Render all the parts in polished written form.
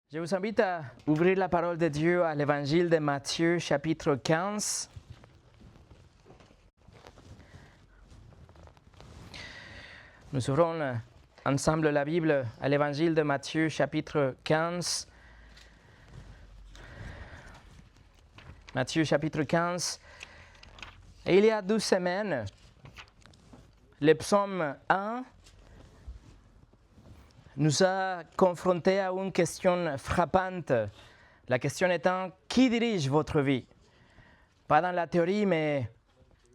Je vous invite à ouvrir la parole de Dieu à l'évangile de Matthieu, chapitre 15. Nous ouvrons ensemble la Bible à l'évangile de Matthieu, chapitre 15. Matthieu, chapitre 15. Et il y a 12 semaines, le psaume 1 nous a confrontés à une question frappante. La question étant, qui dirige votre vie? Pas dans la théorie, mais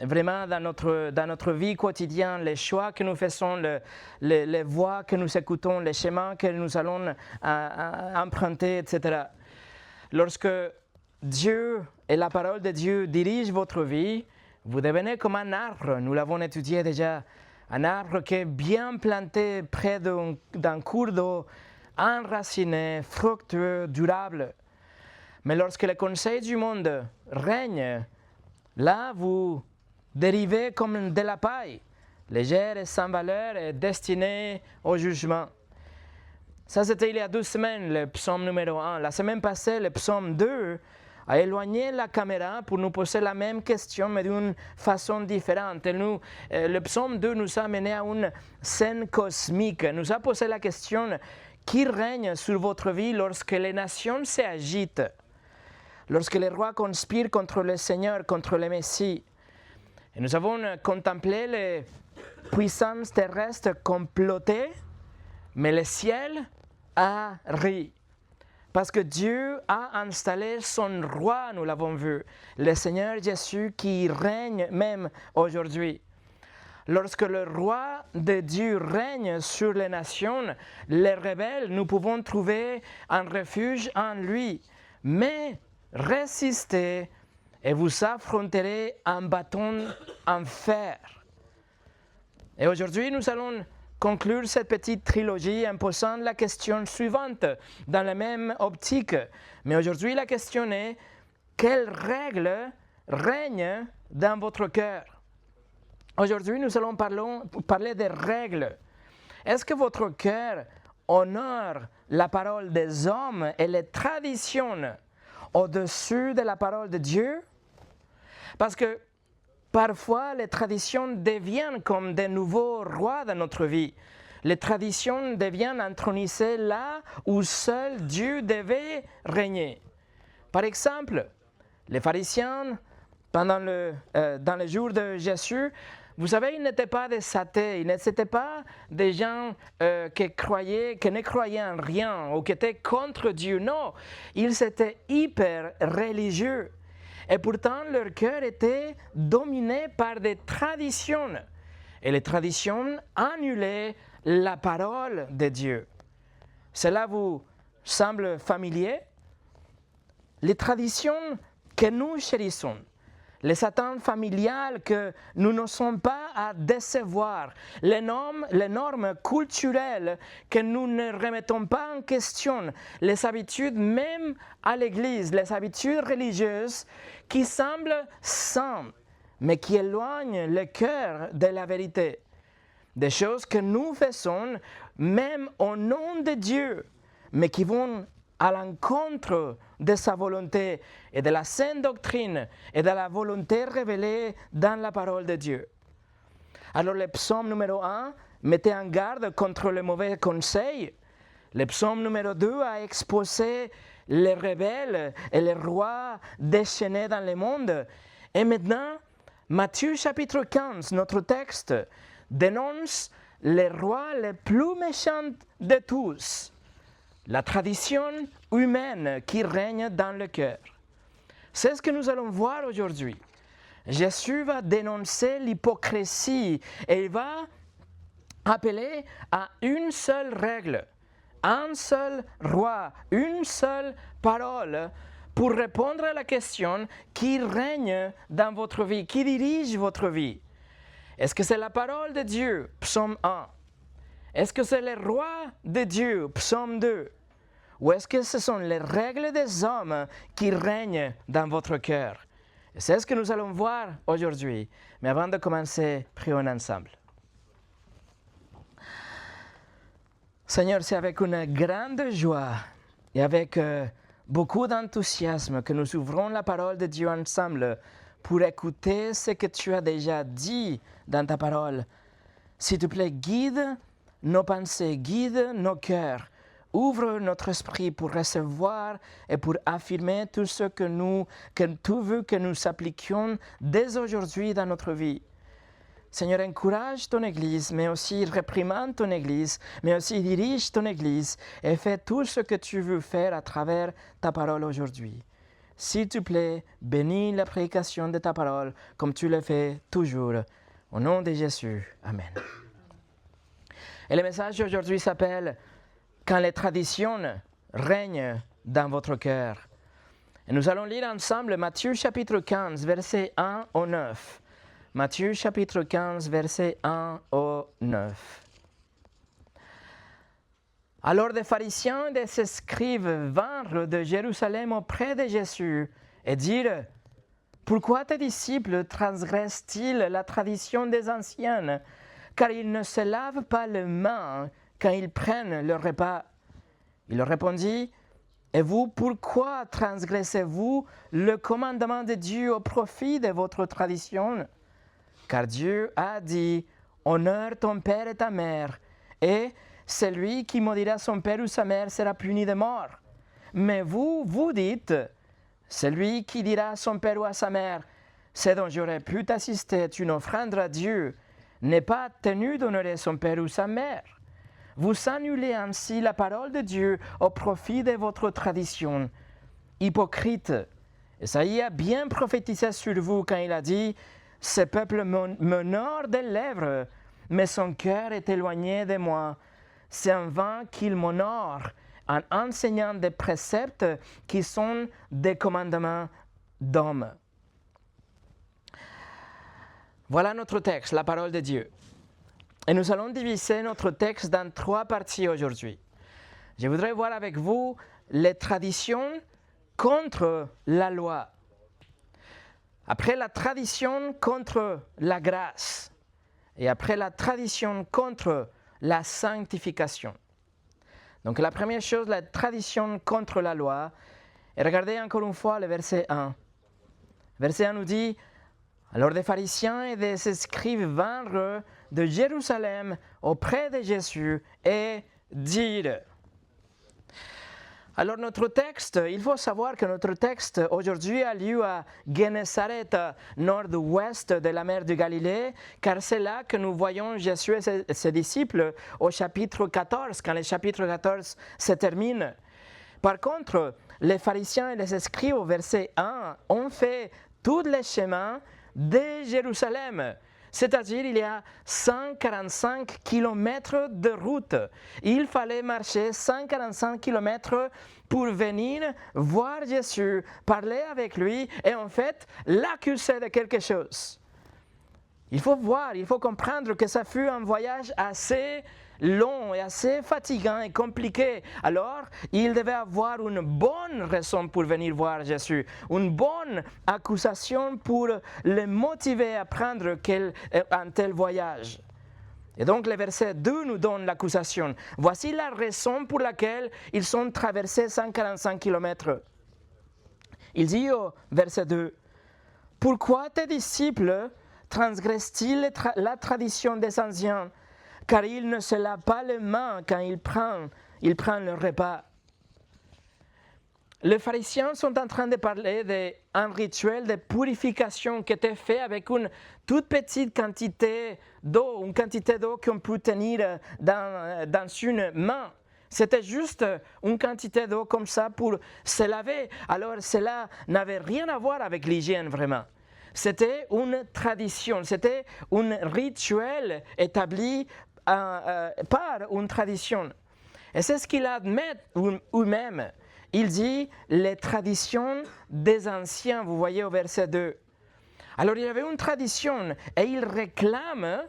vraiment dans notre vie quotidienne, les choix que nous faisons, les voies que nous écoutons, les chemins que nous allons emprunter, etc. Lorsque Dieu et la parole de Dieu dirigent votre vie, vous devenez comme un arbre. Nous l'avons étudié déjà. Un arbre qui est bien planté près d'un cours d'eau, enraciné, fructueux, durable. Mais lorsque le conseil du monde règne, là vous dérivez comme de la paille, légère et sans valeur et destinée au jugement. Ça, c'était il y a 12 semaines, le psaume numéro 1. La semaine passée, le psaume 2 a éloigné la caméra pour nous poser la même question, mais d'une façon différente. Le psaume 2 nous a amené à une scène cosmique, nous a posé la question, qui règne sur votre vie lorsque les nations s'agitent, lorsque les rois conspirent contre le Seigneur, contre le Messie. Et nous avons contemplé les puissances terrestres complotées, mais le ciel a ri. Parce que Dieu a installé son roi, nous l'avons vu, le Seigneur Jésus qui règne même aujourd'hui. Lorsque le roi de Dieu règne sur les nations, les rebelles, nous pouvons trouver un refuge en lui. Mais résistez et vous affronterez un bâton en fer. Et aujourd'hui, nous allons conclure cette petite trilogie en posant la question suivante dans la même optique. Mais aujourd'hui, la question est, quelles règles règnent dans votre cœur? Aujourd'hui, nous allons parler des règles. Est-ce que votre cœur honore la parole des hommes et les traditions au-dessus de la parole de Dieu? Parce que parfois, les traditions deviennent comme de nouveaux rois dans notre vie. Les traditions deviennent intronisées là où seul Dieu devait régner. Par exemple, les pharisiens, dans les jours de Jésus, vous savez, ils n'étaient pas des athées, ils n'étaient pas des gens qui ne croyaient en rien ou qui étaient contre Dieu. Non, ils étaient hyper religieux. Et pourtant, leur cœur était dominé par des traditions. Et les traditions annulaient la parole de Dieu. Cela vous semble familier? Les traditions que nous chérissons, les attentes familiales que nous ne sommes pas à décevoir, les normes culturelles que nous ne remettons pas en question, les habitudes même à l'Église, les habitudes religieuses qui semblent saines, mais qui éloignent le cœur de la vérité. Des choses que nous faisons même au nom de Dieu, mais qui vont à l'encontre de sa volonté et de la sainte doctrine et de la volonté révélée dans la parole de Dieu. Alors le psaume numéro 1 mettait en garde contre le mauvais conseil. Le psaume numéro 2 a exposé les rebelles et les rois déchaînés dans le monde. Et maintenant, Matthieu chapitre 15, notre texte, dénonce les rois les plus méchants de tous. La tradition humaine qui règne dans le cœur. C'est ce que nous allons voir aujourd'hui. Jésus va dénoncer l'hypocrisie et il va appeler à une seule règle, un seul roi, une seule parole pour répondre à la question qui règne dans votre vie, qui dirige votre vie. Est-ce que c'est la parole de Dieu, psaume 1? Est-ce que c'est le roi de Dieu, psaume 2? Ou est-ce que ce sont les règles des hommes qui règnent dans votre cœur? C'est ce que nous allons voir aujourd'hui. Mais avant de commencer, prions ensemble. Seigneur, c'est avec une grande joie et avec beaucoup d'enthousiasme que nous ouvrons la parole de Dieu ensemble pour écouter ce que tu as déjà dit dans ta parole. S'il te plaît, guide nos pensées, guide nos cœurs. Ouvre notre esprit pour recevoir et pour affirmer tout ce que tu veux que nous appliquions dès aujourd'hui dans notre vie. Seigneur, encourage ton Église, mais aussi réprimande ton Église, mais aussi dirige ton Église et fais tout ce que tu veux faire à travers ta parole aujourd'hui. S'il te plaît, bénis la prédication de ta parole comme tu le fais toujours. Au nom de Jésus. Amen. Et le message d'aujourd'hui s'appelle « Quand les traditions règnent dans votre cœur ». Et nous allons lire ensemble Matthieu chapitre 15, versets 1 au 9. Matthieu chapitre 15, versets 1 au 9. Alors des pharisiens et des scribes vinrent de Jérusalem auprès de Jésus et dirent « Pourquoi tes disciples transgressent-ils la tradition des anciens, car ils ne se lavent pas les mains quand ils prennent leur repas ?» Il leur répondit « Et vous, pourquoi transgressez-vous le commandement de Dieu au profit de votre tradition ? Car Dieu a dit « Honore ton père et ta mère » et « Celui qui maudira son père ou sa mère sera puni de mort. » Mais vous, vous dites « Celui qui dira à son père ou à sa mère « Ce dont j'aurais pu t'assister, tu n'offrandes à Dieu » n'est pas tenu d'honorer son père ou sa mère. Vous annulez ainsi la parole de Dieu au profit de votre tradition. Hypocrite, Esaïe a bien prophétisé sur vous quand il a dit « Ce peuple m'honore des lèvres, mais son cœur est éloigné de moi. C'est en vain qu'il m'honore en enseignant des préceptes qui sont des commandements d'hommes. » Voilà notre texte, la parole de Dieu. Et nous allons diviser notre texte dans 3 parties aujourd'hui. Je voudrais voir avec vous les traditions contre la loi. Après la tradition contre la grâce. Et après la tradition contre la sanctification. Donc la première chose, la tradition contre la loi. Et regardez encore une fois le verset 1. Verset 1 nous dit « Alors des pharisiens et des scribes vinrent de Jérusalem auprès de Jésus et dirent. » Alors notre texte, il faut savoir que notre texte aujourd'hui a lieu à Gennesaret, nord-ouest de la mer de Galilée, car c'est là que nous voyons Jésus et ses disciples au chapitre 14, quand le chapitre 14 se termine. Par contre, les pharisiens et les scribes au verset 1 ont fait tous les chemins de Jérusalem. C'est-à-dire, il y a 145 km de route. Il fallait marcher 145 km pour venir voir Jésus, parler avec lui et en fait l'accuser de quelque chose. Il faut voir, il faut comprendre que ça fut un voyage assez long et assez fatigant et compliqué. Alors, il devait avoir une bonne raison pour venir voir Jésus, une bonne accusation pour le motiver à prendre un tel voyage. Et donc, le verset 2 nous donne l'accusation. Voici la raison pour laquelle ils ont traversé 145 km. Il dit au verset 2, « Pourquoi tes disciples transgressent-ils la tradition des anciens, car ils ne se lavent pas les mains quand ils prennent leur repas. » Les pharisiens sont en train de parler d'un rituel de purification qui était fait avec une toute petite quantité d'eau, une quantité d'eau qu'on peut tenir dans une main. C'était juste une quantité d'eau comme ça pour se laver. Alors cela n'avait rien à voir avec l'hygiène vraiment. C'était une tradition, c'était un rituel établi par une tradition. Et c'est ce qu'il admet lui-même. Il dit les traditions des anciens, vous voyez au verset 2. Alors il y avait une tradition et il réclame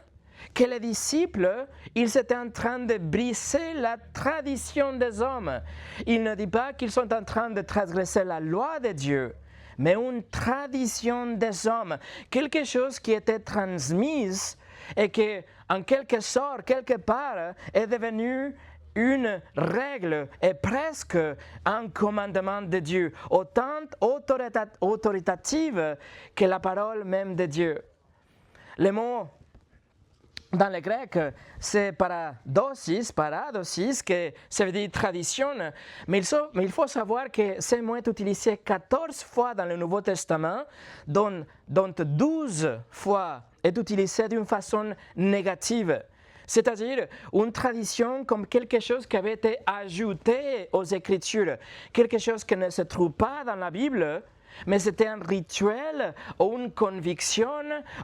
que les disciples, ils étaient en train de briser la tradition des hommes. Il ne dit pas qu'ils sont en train de transgresser la loi de Dieu, mais une tradition des hommes, quelque chose qui était transmise et qui, en quelque sorte, quelque part, est devenu une règle et presque un commandement de Dieu, autant autoritative que la parole même de Dieu. Le mot dans le grec, c'est paradosis, que ça veut dire tradition, mais il faut savoir que ce mot est utilisé 14 fois dans le Nouveau Testament, dont 12 fois est utilisé d'une façon négative. C'est-à-dire une tradition comme quelque chose qui avait été ajouté aux Écritures, quelque chose qui ne se trouve pas dans la Bible, mais c'était un rituel ou une conviction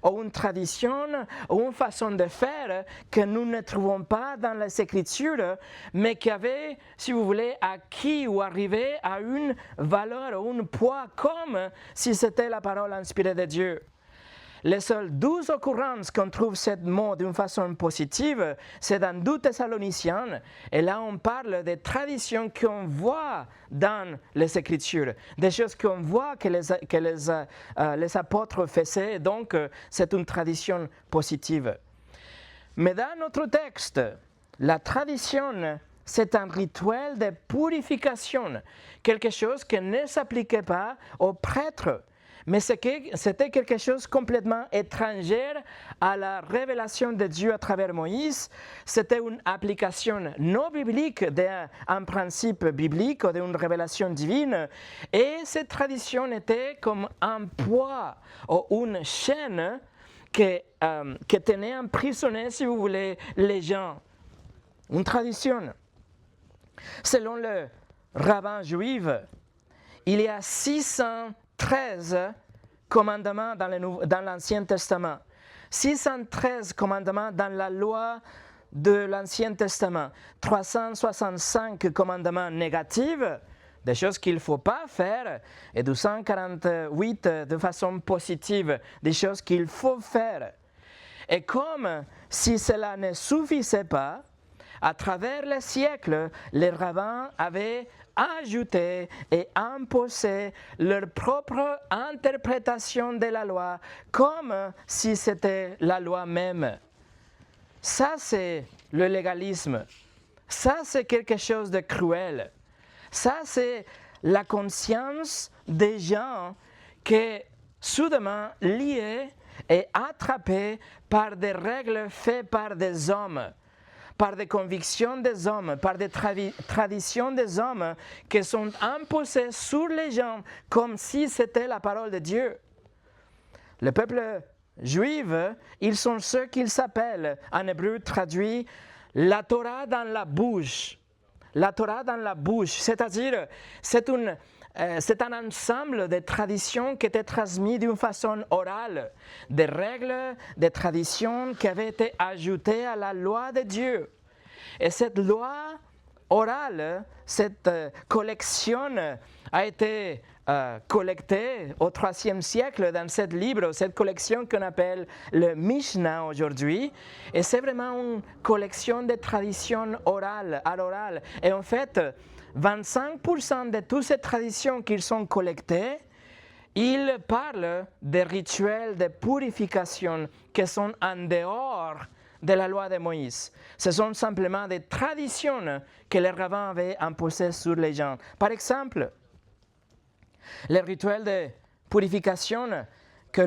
ou une tradition ou une façon de faire que nous ne trouvons pas dans les Écritures, mais qui avait, si vous voulez, acquis ou arrivé à une valeur ou un poids comme si c'était la parole inspirée de Dieu. Les seules 12 occurrences qu'on trouve ce mot d'une façon positive, c'est dans 2 Thessaloniciens. Et là, on parle des traditions qu'on voit dans les Écritures, des choses qu'on voit que les apôtres faisaient. Donc, c'est une tradition positive. Mais dans notre texte, la tradition, c'est un rituel de purification, quelque chose qui ne s'appliquait pas aux prêtres. Mais c'était quelque chose de complètement étranger à la révélation de Dieu à travers Moïse. C'était une application non biblique d'un principe biblique ou d'une révélation divine. Et cette tradition était comme un poids ou une chaîne qui tenait emprisonné, si vous voulez, les gens. Une tradition. Selon le rabbin juif, il y a 613 commandements dans l'Ancien Testament, 613 commandements dans la loi de l'Ancien Testament, 365 commandements négatifs, des choses qu'il ne faut pas faire, et 248 de façon positive, des choses qu'il faut faire. Et comme si cela ne suffisait pas, à travers les siècles, les rabbins avaient ajouté et imposé leur propre interprétation de la loi comme si c'était la loi même. Ça, c'est le légalisme. Ça, c'est quelque chose de cruel. Ça, c'est la conscience des gens qui, soudainement, liés et attrapés par des règles faites par des hommes, par des convictions des hommes, par des traditions des hommes qui sont imposées sur les gens comme si c'était la parole de Dieu. Le peuple juif, ils sont ceux qu'ils s'appellent, en hébreu traduit, la Torah dans la bouche. La Torah dans la bouche, c'est-à-dire c'est un ensemble de traditions qui étaient transmises d'une façon orale, des règles, des traditions qui avaient été ajoutées à la loi de Dieu. Et cette loi orale, cette collection a été collectée au IIIe siècle dans ce livre, cette collection qu'on appelle le Mishnah aujourd'hui. Et c'est vraiment une collection de traditions orales, à l'oral. Et en fait, 25% de toutes ces traditions qui sont collectées, ils parlent des rituels de purification qui sont en dehors de la loi de Moïse. Ce sont simplement des traditions que les rabbins avaient imposées sur les gens. Par exemple, le rituel de purification que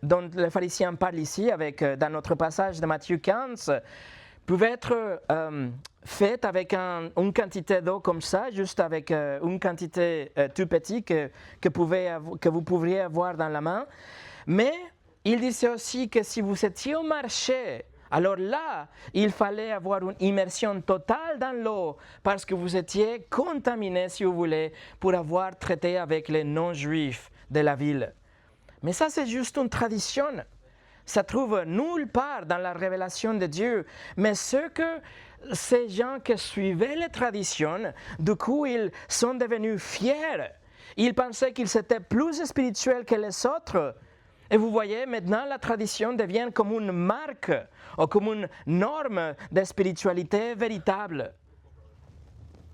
dont le pharisien parle ici, dans notre passage de Matthieu 15, pouvait être fait avec une quantité d'eau comme ça, juste avec une quantité tout petite que vous pourriez avoir dans la main. Mais il disait aussi que si vous étiez au marché, alors là, il fallait avoir une immersion totale dans l'eau parce que vous étiez contaminé, si vous voulez, pour avoir traité avec les non-juifs de la ville. Mais ça, c'est juste une tradition. Ça ne trouve nulle part dans la révélation de Dieu. Mais ces gens qui suivaient les traditions, du coup, ils sont devenus fiers. Ils pensaient qu'ils étaient plus spirituels que les autres. Et vous voyez, maintenant, la tradition devient comme une marque ou comme une norme de spiritualité véritable,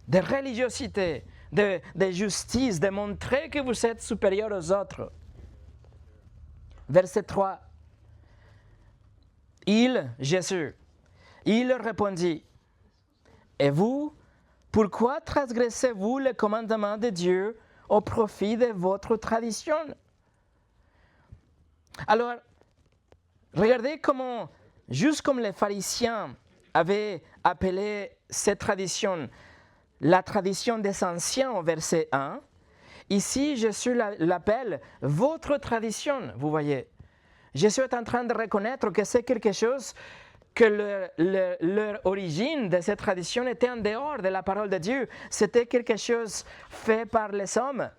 de religiosité, de justice, de montrer que vous êtes supérieur aux autres. Verset 3. Jésus, il leur répondit, Et vous, pourquoi transgressez-vous le commandement de Dieu au profit de votre tradition? Alors, regardez comment, juste comme les pharisiens avaient appelé cette tradition la tradition des anciens au verset 1, ici Jésus l'appelle votre tradition, vous voyez. Jésus est en train de reconnaître que c'est quelque chose que leur origine de cette tradition était en dehors de la parole de Dieu. C'était quelque chose fait par les hommes.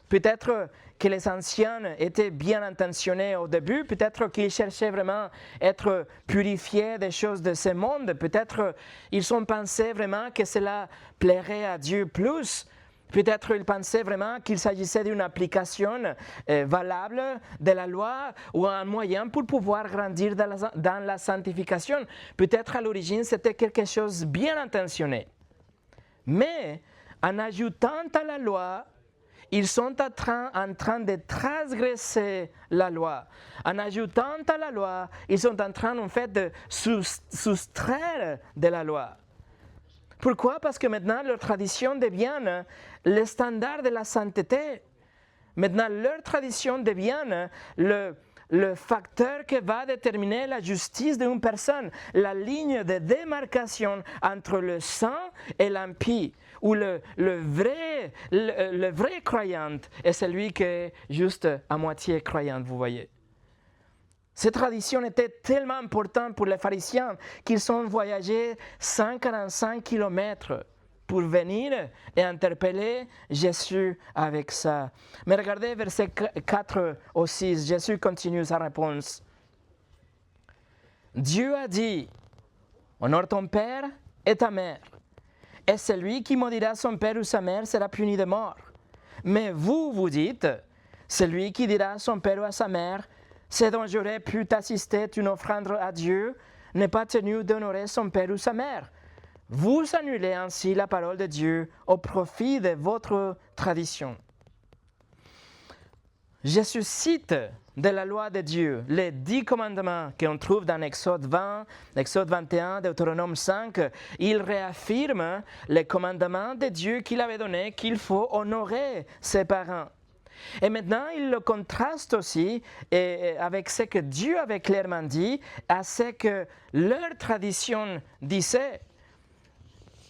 Peut-être que les anciens étaient bien intentionnés au début, peut-être qu'ils cherchaient vraiment à être purifiés des choses de ce monde, peut-être ils ont pensé vraiment que cela plairait à Dieu plus, peut-être ils pensaient vraiment qu'il s'agissait d'une application valable de la loi ou un moyen pour pouvoir grandir dans la sanctification. Peut-être à l'origine c'était quelque chose de bien intentionné. Mais en ajoutant à la loi, ils sont en train de transgresser la loi. En ajoutant à la loi, ils sont en train en fait de soustraire de la loi. Pourquoi? Parce que maintenant leur tradition devient le standard de la sainteté. Maintenant leur tradition devient le facteur qui va déterminer la justice d'une personne, la ligne de démarcation entre le saint et l'impie, où le vrai croyant est celui qui est juste à moitié croyant, vous voyez. Cette tradition était tellement importante pour les pharisiens qu'ils ont voyagé 145 km pour venir et interpeller Jésus avec ça. Mais regardez verset 4 au 6, Jésus continue sa réponse. Dieu a dit, honore ton père et ta mère, et celui qui maudira son père ou sa mère sera puni de mort. Mais vous, vous dites, celui qui dira à son père ou à sa mère, c'est dont j'aurais pu t'assister une offrande à Dieu, n'est pas tenu d'honorer son père ou sa mère. Vous annulez ainsi la parole de Dieu au profit de votre tradition. Jésus cite de la loi de Dieu les 10 commandements qu'on trouve dans Exode 20, Exode 21, Deutéronome 5. Il réaffirme les commandements de Dieu qu'il avait donnés, qu'il faut honorer ses parents. Et maintenant, il le contraste aussi avec ce que Dieu avait clairement dit, à ce que leur tradition disait.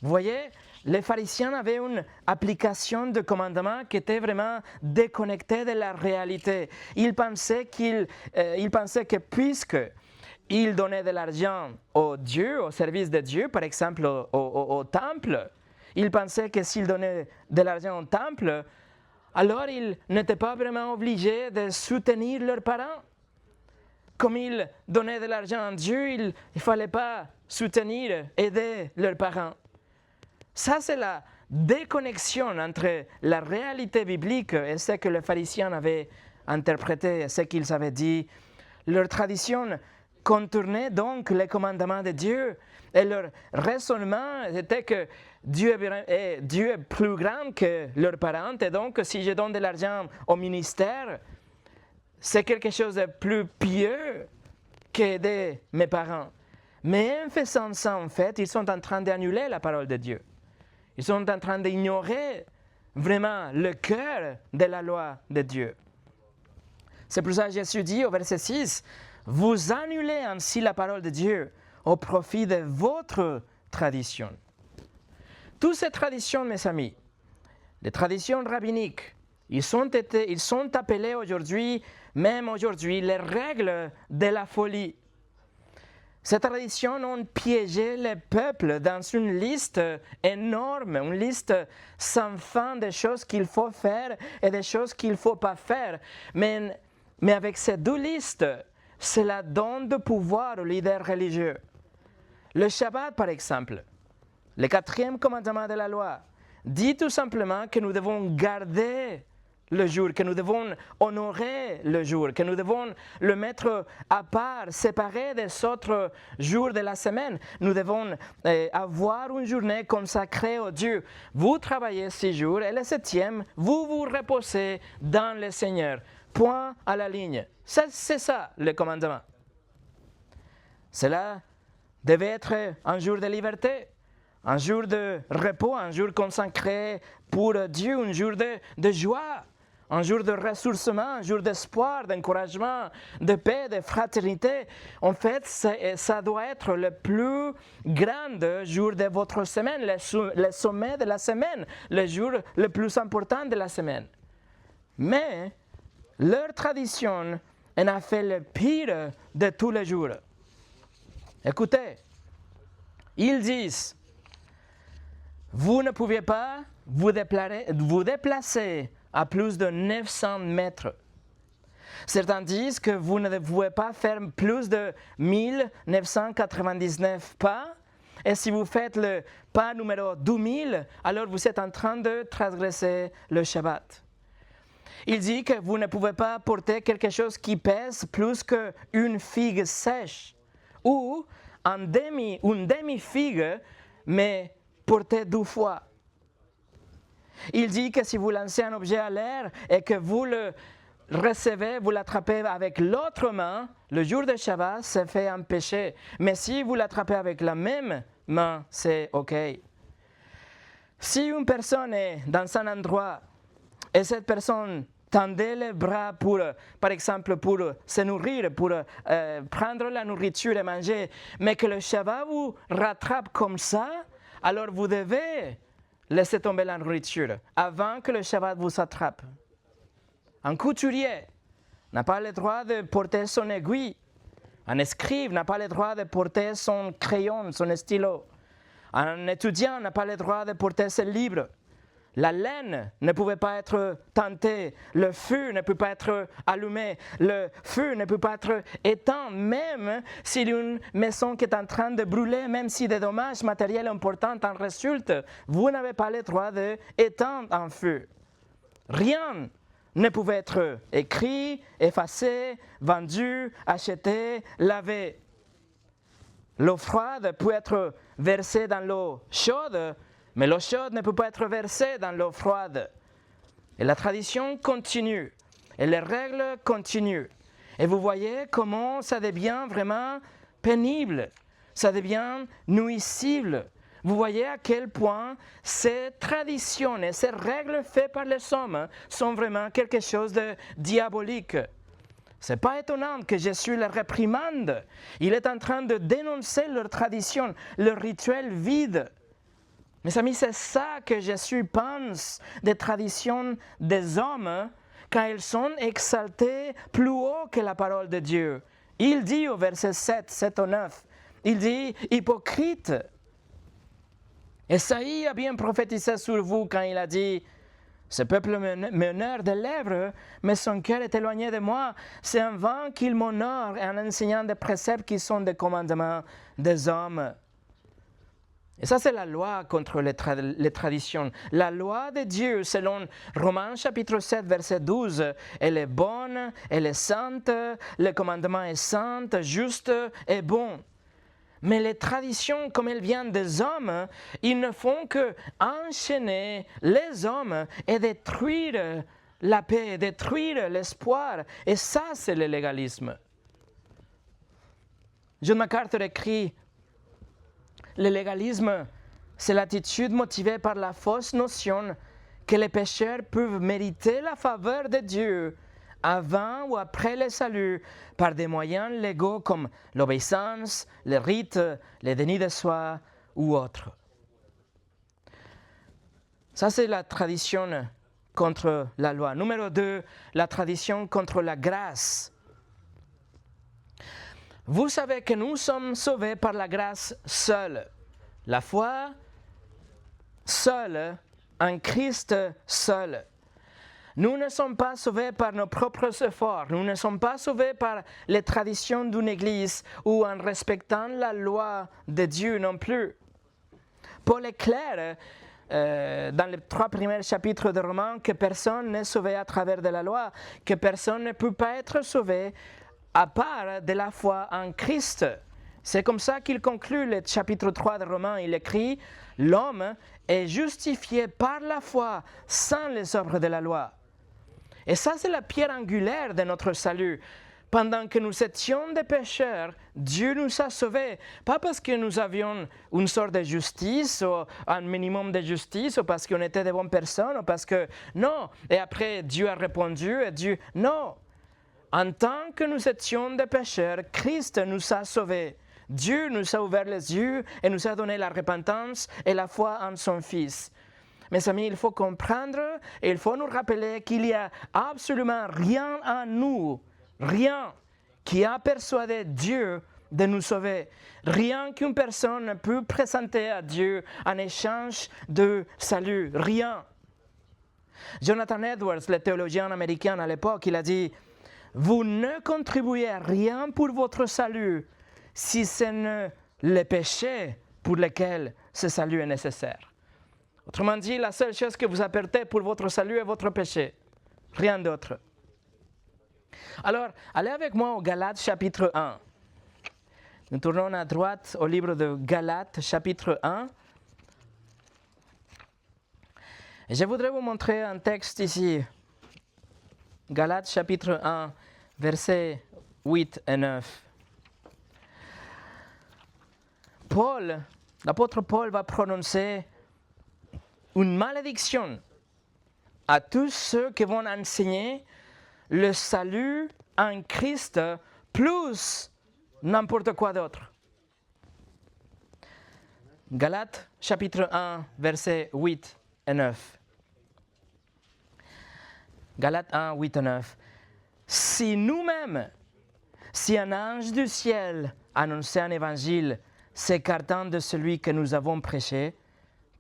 Vous voyez, les pharisiens avaient une application de commandement qui était vraiment déconnectée de la réalité. Ils pensaient que puisqu'ils donnaient de l'argent au Dieu, au service de Dieu, par exemple au temple, ils pensaient que s'ils donnaient de l'argent au temple, alors ils n'étaient pas vraiment obligés de soutenir leurs parents. Comme ils donnaient de l'argent à Dieu, il ne fallait pas soutenir, aider leurs parents. Ça, c'est la déconnexion entre la réalité biblique et ce que les pharisiens avaient interprété, ce qu'ils avaient dit. Leur tradition contournait donc les commandements de Dieu. Et leur raisonnement était que Dieu est plus grand que leurs parents. Et donc, si je donne de l'argent au ministère, c'est quelque chose de plus pieux qu'aider mes parents. Mais en faisant ça, en fait, ils sont en train d'annuler la parole de Dieu. Ils sont en train d'ignorer vraiment le cœur de la loi de Dieu. C'est pour ça que Jésus dit au verset 6, « Vous annulez ainsi la parole de Dieu au profit de votre tradition. » Toutes ces traditions, mes amis, les traditions rabbiniques, ils sont appelés aujourd'hui, même aujourd'hui, les règles de la folie. Ces traditions ont piégé le peuple dans une liste énorme, une liste sans fin de choses qu'il faut faire et de choses qu'il ne faut pas faire. Mais avec ces deux listes, cela donne de pouvoir aux leaders religieux. Le Shabbat, par exemple, le 4e commandement de la loi, dit tout simplement que nous devons garder le jour, que nous devons honorer le jour, que nous devons le mettre à part, séparé des autres jours de la semaine. Nous devons avoir une journée consacrée au Dieu. Vous travaillez 6 jours et le 7e, vous vous reposez dans le Seigneur. Point à la ligne. C'est ça le commandement. Cela devait être un jour de liberté. un jour de repos, un jour consacré pour Dieu, un jour de joie, un jour de ressourcement, un jour d'espoir, d'encouragement, de paix, de fraternité. En fait, ça doit être le plus grand jour de votre semaine, le sommet de la semaine, le jour le plus important de la semaine. Mais leur tradition en a fait le pire de tous les jours. Écoutez, ils disent, vous ne pouvez pas vous déplacer à plus de 900 mètres. Certains disent que vous ne pouvez pas faire plus de 1999 pas. Et si vous faites le pas numéro 2000, alors vous êtes en train de transgresser le Shabbat. Il dit que vous ne pouvez pas porter quelque chose qui pèse plus qu'une figue sèche ou une demi-figue, mais portée 2 fois. Il dit que si vous lancez un objet à l'air et que vous le recevez, vous l'attrapez avec l'autre main, le jour de Shabbat, c'est fait un péché. Mais si vous l'attrapez avec la même main, c'est OK. Si une personne est dans un endroit et cette personne tendait les bras par exemple, pour se nourrir, pour prendre la nourriture et manger, mais que le Shabbat vous rattrape comme ça, alors vous devez laisser tomber la nourriture avant que le Shabbat vous attrape. Un couturier n'a pas le droit de porter son aiguille. Un escribe n'a pas le droit de porter son crayon, son stylo. Un étudiant n'a pas le droit de porter ses livres. La laine ne pouvait pas être tentée, le feu ne peut pas être allumé, le feu ne peut pas être éteint, même si une maison qui est en train de brûler, même si des dommages matériels importants en résultent, vous n'avez pas le droit d'éteindre un feu. Rien ne pouvait être écrit, effacé, vendu, acheté, lavé. L'eau froide peut être versée dans l'eau chaude, mais l'eau chaude ne peut pas être versée dans l'eau froide. Et la tradition continue. Et les règles continuent. Et vous voyez comment ça devient vraiment pénible. Ça devient nuisible. Vous voyez à quel point ces traditions et ces règles faites par les hommes sont vraiment quelque chose de diabolique. Ce n'est pas étonnant que Jésus les réprimande. Il est en train de dénoncer leur tradition, leur rituel vide. Mes amis, c'est ça que Jésus pense des traditions des hommes quand elles sont exaltées plus haut que la parole de Dieu. Il dit au verset 7 au 9, il dit « Hypocrite ». Esaïe a bien prophétisé sur vous quand il a dit « Ce peuple m'honore des lèvres, mais son cœur est éloigné de moi. C'est en vain qu'il m'honore en enseignant des préceptes qui sont des commandements des hommes. » Et ça, c'est la loi contre les traditions. La loi de Dieu, selon Romains chapitre 7, verset 12, elle est bonne, elle est sainte, le commandement est saint, juste et bon. Mais les traditions, comme elles viennent des hommes, ils ne font que enchaîner les hommes et détruire la paix, détruire l'espoir. Et ça, c'est le légalisme. John MacArthur écrit, le légalisme, c'est l'attitude motivée par la fausse notion que les pécheurs peuvent mériter la faveur de Dieu avant ou après le salut par des moyens légaux comme l'obéissance, les rites, les dénis de soi ou autres. Ça, c'est la tradition contre la loi. Numéro 2, la tradition contre la grâce. Vous savez que nous sommes sauvés par la grâce seule. La foi seule, en Christ seul. Nous ne sommes pas sauvés par nos propres efforts. Nous ne sommes pas sauvés par les traditions d'une église ou en respectant la loi de Dieu non plus. Paul est clair dans les 3 premiers chapitres de Romains que personne n'est sauvé à travers de la loi, que personne ne peut pas être sauvé à part de la foi en Christ. C'est comme ça qu'il conclut le chapitre 3 de Romains. Il écrit « L'homme est justifié par la foi sans les œuvres de la loi ». Et ça, c'est la pierre angulaire de notre salut. pendant que nous étions des pécheurs, Dieu nous a sauvés. Pas parce que nous avions une sorte de justice, ou un minimum de justice, ou parce qu'on était de bonnes personnes, ou parce que... Non. Et après, Dieu a répondu, et Dieu... Non. En tant que nous étions des pécheurs, Christ nous a sauvés. Dieu nous a ouvert les yeux et nous a donné la repentance et la foi en son Fils. Mes amis, il faut comprendre et il faut nous rappeler qu'il n'y a absolument rien en nous, rien qui a persuadé Dieu de nous sauver. Rien qu'une personne peut présenter à Dieu en échange de salut. Rien. Jonathan Edwards, le théologien américain à l'époque, il a dit « Vous ne contribuez à rien pour votre salut si ce n'est le péché pour lequel ce salut est nécessaire. » Autrement dit, la seule chose que vous apportez pour votre salut est votre péché. Rien d'autre. Alors, allez avec moi au Galates chapitre 1. Nous tournons à droite au livre de Galates chapitre 1. Et je voudrais vous montrer un texte ici. Galates chapitre 1, versets 8 et 9. L'apôtre Paul va prononcer une malédiction à tous ceux qui vont enseigner le salut en Christ plus n'importe quoi d'autre. Galates chapitre 1, versets 8 et 9. Galates 1, 8 et 9. Si nous-mêmes, si un ange du ciel annonçait un évangile s'écartant de celui que nous avons prêché,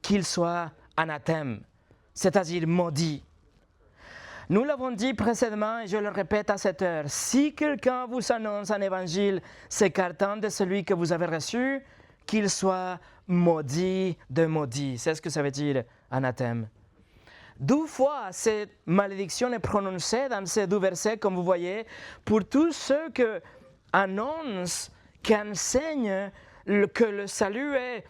qu'il soit anathème, c'est-à-dire maudit. Nous l'avons dit précédemment et je le répète à cette heure, si quelqu'un vous annonce un évangile s'écartant de celui que vous avez reçu, qu'il soit maudit de maudit. C'est ce que ça veut dire anathème. 2 fois cette malédiction est prononcée dans ces 2 versets, comme vous voyez, pour tous ceux qui annoncent, qui enseignent que le salut est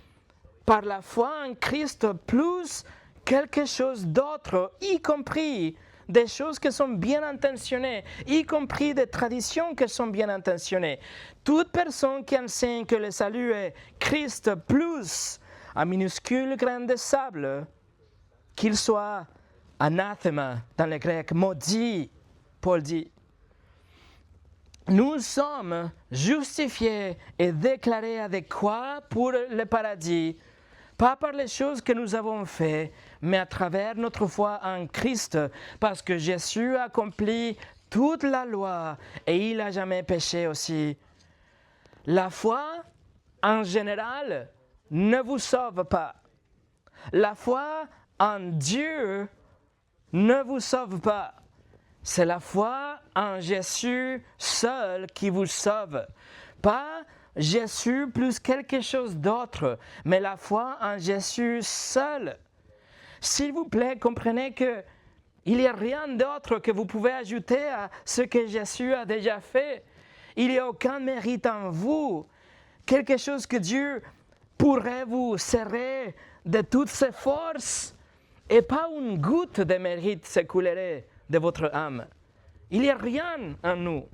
par la foi en Christ plus quelque chose d'autre, y compris des choses qui sont bien intentionnées, y compris des traditions qui sont bien intentionnées. Toute personne qui enseigne que le salut est Christ plus un minuscule grain de sable, qu'il soit anathema dans le grec, maudit, Paul dit. Nous sommes justifiés et déclarés adéquats pour le paradis, pas par les choses que nous avons faites, mais à travers notre foi en Christ, parce que Jésus a accompli toute la loi et il n'a jamais péché aussi. La foi, en général, ne vous sauve pas. La foi en Dieu ne vous sauve pas. C'est la foi en Jésus seul qui vous sauve. Pas Jésus plus quelque chose d'autre, mais la foi en Jésus seul. S'il vous plaît, comprenez qu'il n'y a rien d'autre que vous pouvez ajouter à ce que Jésus a déjà fait. Il n'y a aucun mérite en vous. Quelque chose que Dieu pourrait vous serrer de toutes ses forces et pas une goutte de mérite s'écoulerait de votre âme. Il n'y a rien en nous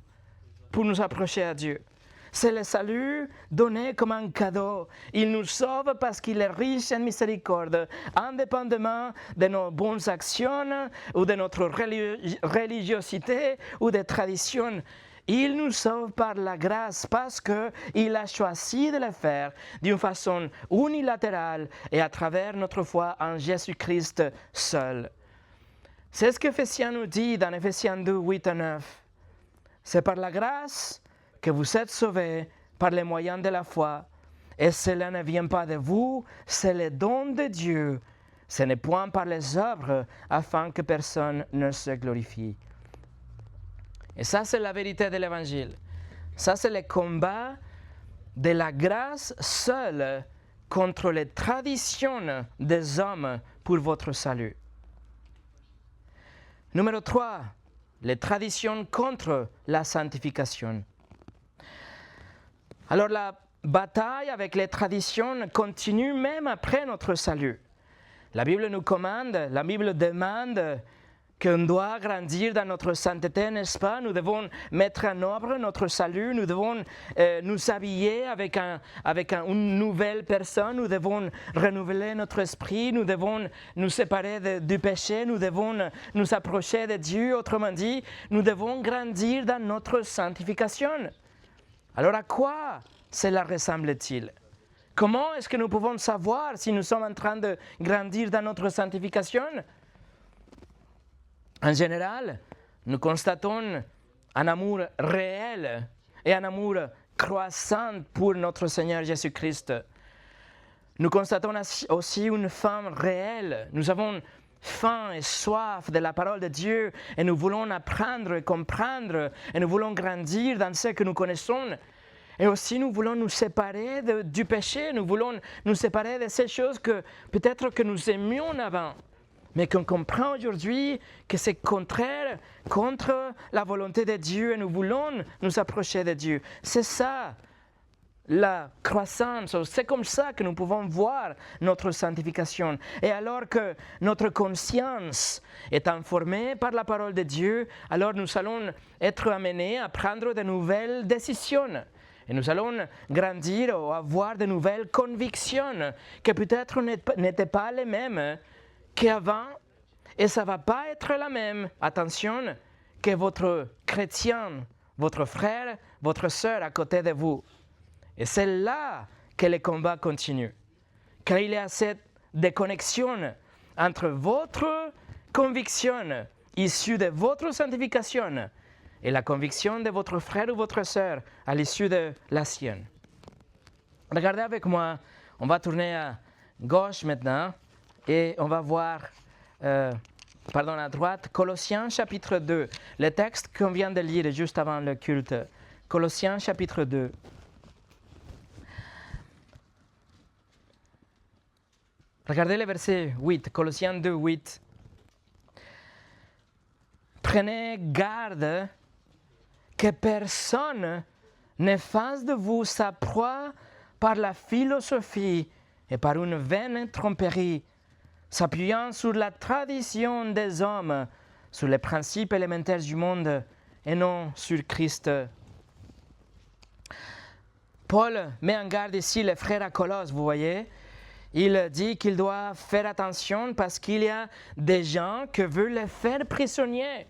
pour nous approcher à Dieu. C'est le salut donné comme un cadeau. Il nous sauve parce qu'il est riche en miséricorde, indépendamment de nos bonnes actions ou de notre religiosité ou des traditions. Il nous sauve par la grâce parce qu'il a choisi de le faire d'une façon unilatérale et à travers notre foi en Jésus-Christ seul. C'est ce qu'Éphésiens nous dit dans Éphésiens 2, 8 et 9. C'est par la grâce que vous êtes sauvés par les moyens de la foi. Et cela ne vient pas de vous, c'est le don de Dieu. Ce n'est point par les œuvres afin que personne ne se glorifie. Et ça, c'est la vérité de l'Évangile. Ça, c'est le combat de la grâce seule contre les traditions des hommes pour votre salut. Numéro 3, les traditions contre la sanctification. Alors la bataille avec les traditions continue même après notre salut. La Bible nous commande, la Bible demande qu'on doit grandir dans notre sainteté, n'est-ce pas? Nous devons mettre en œuvre notre salut, nous devons nous habiller avec une nouvelle personne, nous devons renouveler notre esprit, nous devons nous séparer du péché, nous devons nous approcher de Dieu, autrement dit, nous devons grandir dans notre sanctification. Alors à quoi cela ressemble-t-il? Comment est-ce que nous pouvons savoir si nous sommes en train de grandir dans notre sanctification? En général, nous constatons un amour réel et un amour croissant pour notre Seigneur Jésus-Christ. Nous constatons aussi une faim réelle. Nous avons faim et soif de la parole de Dieu et nous voulons apprendre et comprendre et nous voulons grandir dans ce que nous connaissons. Et aussi, nous voulons nous séparer du péché, nous voulons nous séparer de ces choses que peut-être que nous aimions avant, mais qu'on comprend aujourd'hui que c'est contraire contre la volonté de Dieu et nous voulons nous approcher de Dieu. C'est ça la croissance, c'est comme ça que nous pouvons voir notre sanctification. Et alors que notre conscience est informée par la parole de Dieu, alors nous allons être amenés à prendre de nouvelles décisions. Et nous allons grandir ou avoir de nouvelles convictions qui peut-être n'étaient pas les mêmes qu'avant. Et ça ne va pas être la même, attention, que votre chrétien, votre frère, votre sœur à côté de vous. Et c'est là que le combat continue. Car il y a cette déconnexion entre votre conviction issue de votre sanctification et la conviction de votre frère ou votre sœur à l'issue de la sienne. Regardez avec moi, on va tourner à gauche maintenant et on va voir, à droite, Colossiens chapitre 2, le texte qu'on vient de lire juste avant le culte. Colossiens chapitre 2. Regardez le verset 8, Colossiens 2, 8. Prenez garde que personne ne fasse de vous sa proie par la philosophie et par une vaine tromperie, s'appuyant sur la tradition des hommes, sur les principes élémentaires du monde et non sur Christ. Paul met en garde ici les frères à Colosse, vous voyez. Il dit qu'il doit faire attention parce qu'il y a des gens qui veulent les faire prisonniers.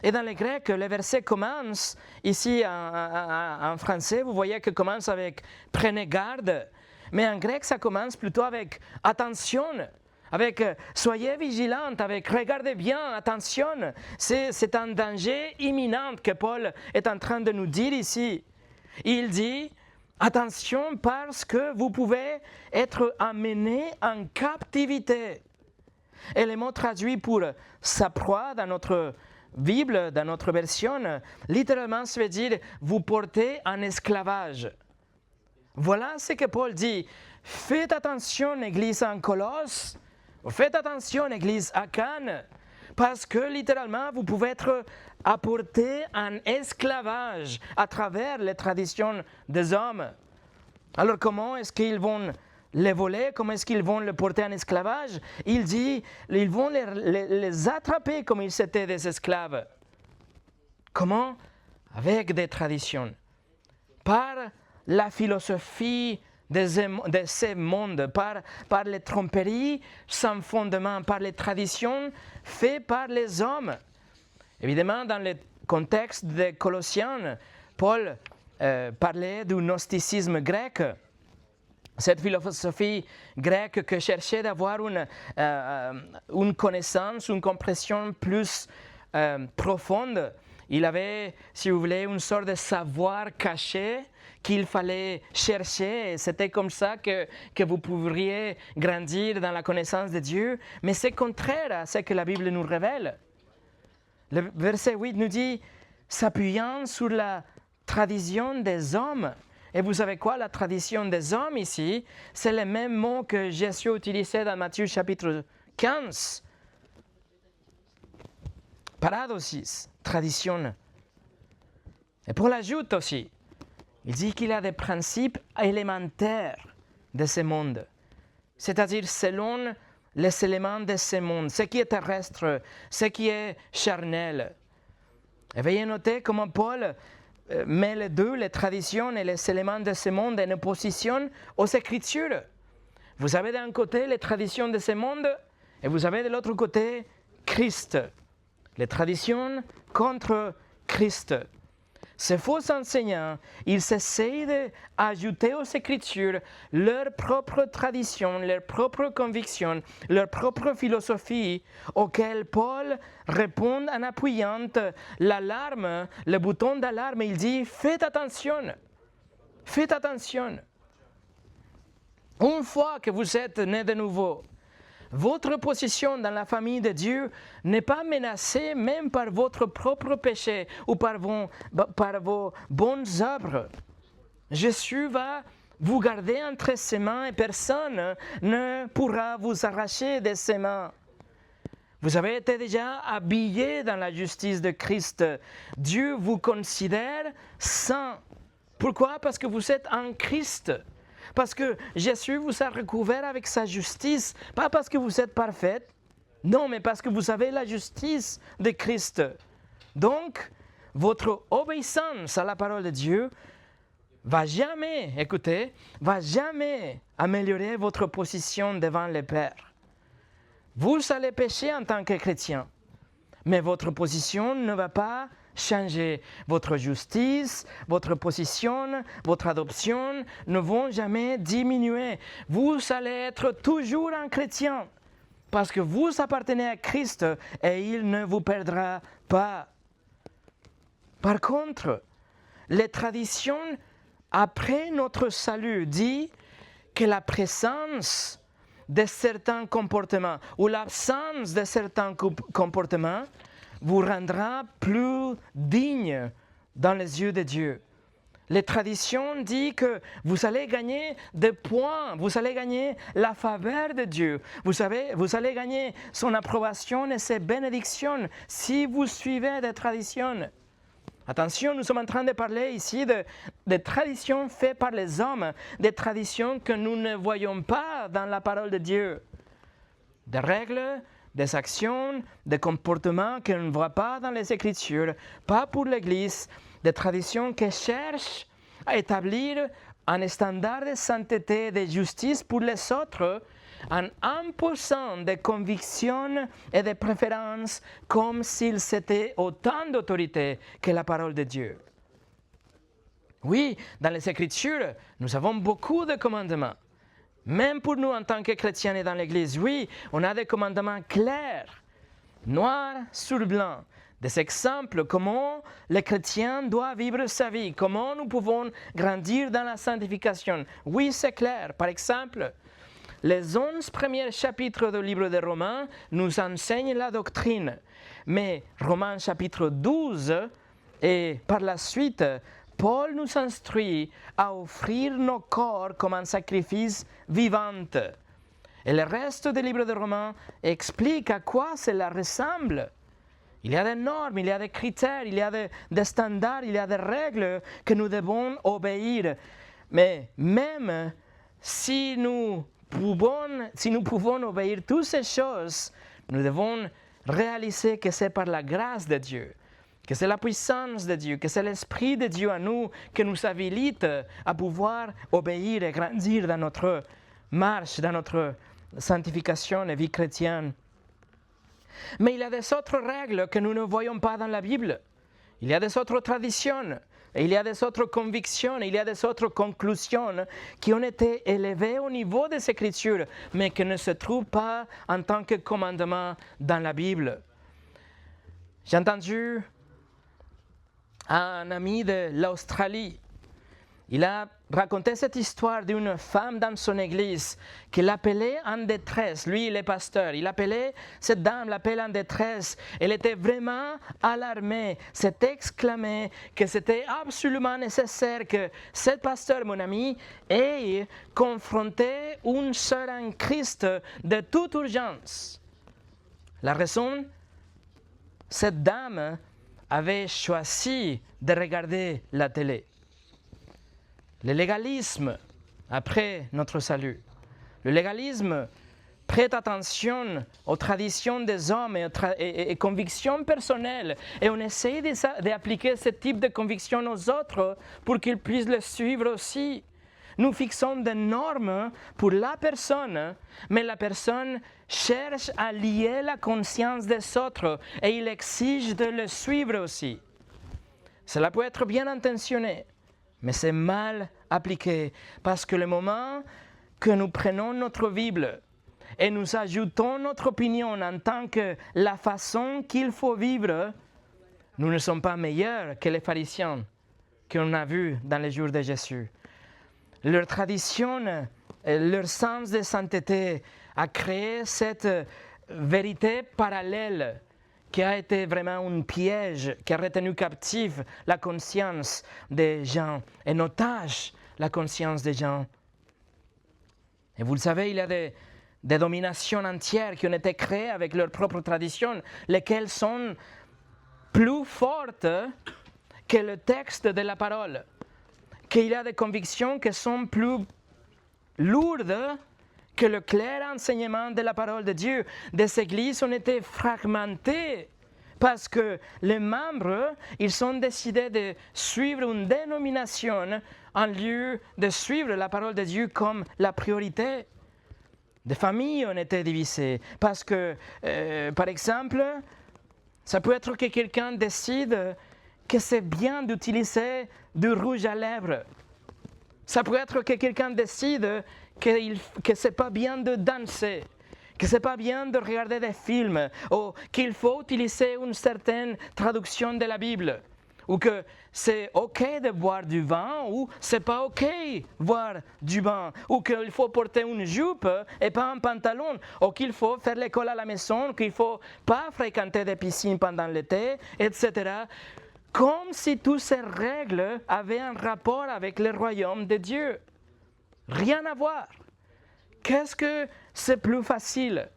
Et dans le grec, le verset commence, ici en français, vous voyez que commence avec « prenez garde », mais en grec, ça commence plutôt avec « attention », avec « soyez vigilante », avec « regardez bien, attention ». C'est un danger imminent que Paul est en train de nous dire ici. Il dit « attention parce que vous pouvez être amené en captivité ». Et le mot traduit pour « sa proie » dans notre Bible, dans notre version, littéralement, ça veut dire « vous portez en esclavage ». Voilà ce que Paul dit. Faites attention, Église en Colosse, faites attention, Église à Cannes, parce que littéralement, vous pouvez être apporté en esclavage à travers les traditions des hommes. Alors comment est-ce qu'ils vont les voler? Comment est-ce qu'ils vont les porter en esclavage? Il dit, ils vont les attraper comme ils étaient des esclaves. Comment? Avec des traditions. Par la philosophie de ces mondes, par les tromperies sans fondement, par les traditions faites par les hommes. Évidemment, dans le contexte des Colossiens, Paul parlait du gnosticisme grec. Cette philosophie grecque qui cherchait d'avoir une connaissance, une compréhension plus profonde. Il avait, si vous voulez, une sorte de savoir caché qu'il fallait chercher. Et c'était comme ça que vous pourriez grandir dans la connaissance de Dieu. Mais c'est contraire à ce que la Bible nous révèle. Le verset 8 nous dit « s'appuyant sur la tradition des hommes ». Et vous savez quoi, la tradition des hommes ici, c'est le même mot que Jésus utilisait dans Matthieu chapitre 15. Paradosis, tradition. Et Paul ajoute aussi, il dit qu'il y a des principes élémentaires de ce monde, c'est-à-dire selon les éléments de ce monde, ce qui est terrestre, ce qui est charnel. Et veuillez noter comment Paul met les deux, les traditions et les éléments de ce monde en opposition aux Écritures. Vous avez d'un côté les traditions de ce monde et vous avez de l'autre côté Christ. Les traditions contre Christ. Ces faux enseignants, ils essayent d'ajouter aux Écritures leur propre tradition, leur propre conviction, leur propre philosophie, auxquelles Paul répond en appuyant l'alarme, le bouton d'alarme. Il dit, faites attention, faites attention. Une fois que vous êtes né de nouveau, votre position dans la famille de Dieu n'est pas menacée même par votre propre péché ou par vos bonnes œuvres. Jésus va vous garder entre ses mains et personne ne pourra vous arracher de ses mains. Vous avez été déjà habillé dans la justice de Christ. Dieu vous considère saint. Pourquoi? Parce que vous êtes en Christ. Parce que Jésus vous a recouvert avec sa justice, pas parce que vous êtes parfaite, non, mais parce que vous avez la justice de Christ. Donc, votre obéissance à la parole de Dieu va jamais, écoutez, va jamais améliorer votre position devant le Père. Vous allez pécher en tant que chrétien, mais votre position ne va pas changer. Votre justice, votre position, votre adoption ne vont jamais diminuer. Vous allez être toujours un chrétien parce que vous appartenez à Christ et il ne vous perdra pas. Par contre, les traditions après notre salut disent que la présence de certains comportements ou l'absence de certains comportements vous rendra plus digne dans les yeux de Dieu. Les traditions disent que vous allez gagner des points, vous allez gagner la faveur de Dieu, vous allez gagner son approbation et ses bénédictions si vous suivez des traditions. Attention, nous sommes en train de parler ici de traditions faites par les hommes, des traditions que nous ne voyons pas dans la parole de Dieu. Des règles, des actions, des comportements qu'on ne voit pas dans les Écritures, pas pour l'Église, des traditions qui cherchent à établir un standard de sainteté et de justice pour les autres en imposant des convictions et des préférences comme s'ils étaient autant d'autorité que la parole de Dieu. Oui, dans les Écritures, nous avons beaucoup de commandements. Même pour nous en tant que chrétiens et dans l'Église, oui, on a des commandements clairs, noir sur blanc, des exemples comment le chrétien doit vivre sa vie, comment nous pouvons grandir dans la sanctification. Oui, c'est clair. Par exemple, les 11 premiers chapitres du livre de Romains nous enseignent la doctrine, mais Romains chapitre 12 et par la suite, Paul nous instruit à offrir nos corps comme un sacrifice vivant. Et le reste du livre de Romains explique à quoi cela ressemble. Il y a des normes, il y a des critères, il y a des standards, il y a des règles que nous devons obéir. Mais même si nous pouvons obéir toutes ces choses, nous devons réaliser que c'est par la grâce de Dieu, que c'est la puissance de Dieu, que c'est l'Esprit de Dieu en nous qui nous habilite à pouvoir obéir et grandir dans notre marche, dans notre sanctification et vie chrétienne. Mais il y a des autres règles que nous ne voyons pas dans la Bible. Il y a des autres traditions, il y a des autres convictions, il y a des autres conclusions qui ont été élevées au niveau des Écritures, mais qui ne se trouvent pas en tant que commandement dans la Bible. J'ai entendu un ami de l'Australie. Il a raconté cette histoire d'une femme dans son église qui l'appelait en détresse. Lui, il est pasteur. Il appelait cette dame, l'appelait en détresse. Elle était vraiment alarmée. S'est exclamée que c'était absolument nécessaire que ce pasteur, mon ami, ait confronté une sœur en Christ de toute urgence. La raison, cette dame avait choisi de regarder la télé. Le légalisme après notre salut. Le légalisme prête attention aux traditions des hommes et convictions personnelles. Et on essaie d'appliquer ce type de conviction aux autres pour qu'ils puissent le suivre aussi. Nous fixons des normes pour la personne, mais la personne cherche à lier la conscience des autres et il exige de le suivre aussi. Cela peut être bien intentionné, mais c'est mal appliqué parce que le moment que nous prenons notre Bible et nous ajoutons notre opinion en tant que la façon qu'il faut vivre, nous ne sommes pas meilleurs que les pharisiens qu'on a vus dans les jours de Jésus. Leur tradition, leur sens de sainteté a créé cette vérité parallèle qui a été vraiment un piège, qui a retenu captif la conscience des gens, et en otage la conscience des gens. Et vous le savez, il y a des dominations entières qui ont été créées avec leurs propres traditions, lesquelles sont plus fortes que le texte de la parole. Qu'il y a des convictions qui sont plus lourdes que le clair enseignement de la parole de Dieu. Des églises ont été fragmentées parce que les membres, ils ont décidé de suivre une dénomination en lieu de suivre la parole de Dieu comme la priorité. Des familles ont été divisées parce que, par exemple, ça peut être que quelqu'un décide que c'est bien d'utiliser du rouge à lèvres. Ça peut être que quelqu'un décide que ce n'est pas bien de danser, que ce n'est pas bien de regarder des films, ou qu'il faut utiliser une certaine traduction de la Bible, ou que c'est OK de boire du vin, ou c'est pas OK de boire du vin, ou qu'il faut porter une jupe et pas un pantalon, ou qu'il faut faire l'école à la maison, qu'il ne faut pas fréquenter des piscines pendant l'été, etc. Comme si toutes ces règles avaient un rapport avec le royaume de Dieu. Rien à voir. Qu'est-ce que c'est plus facile?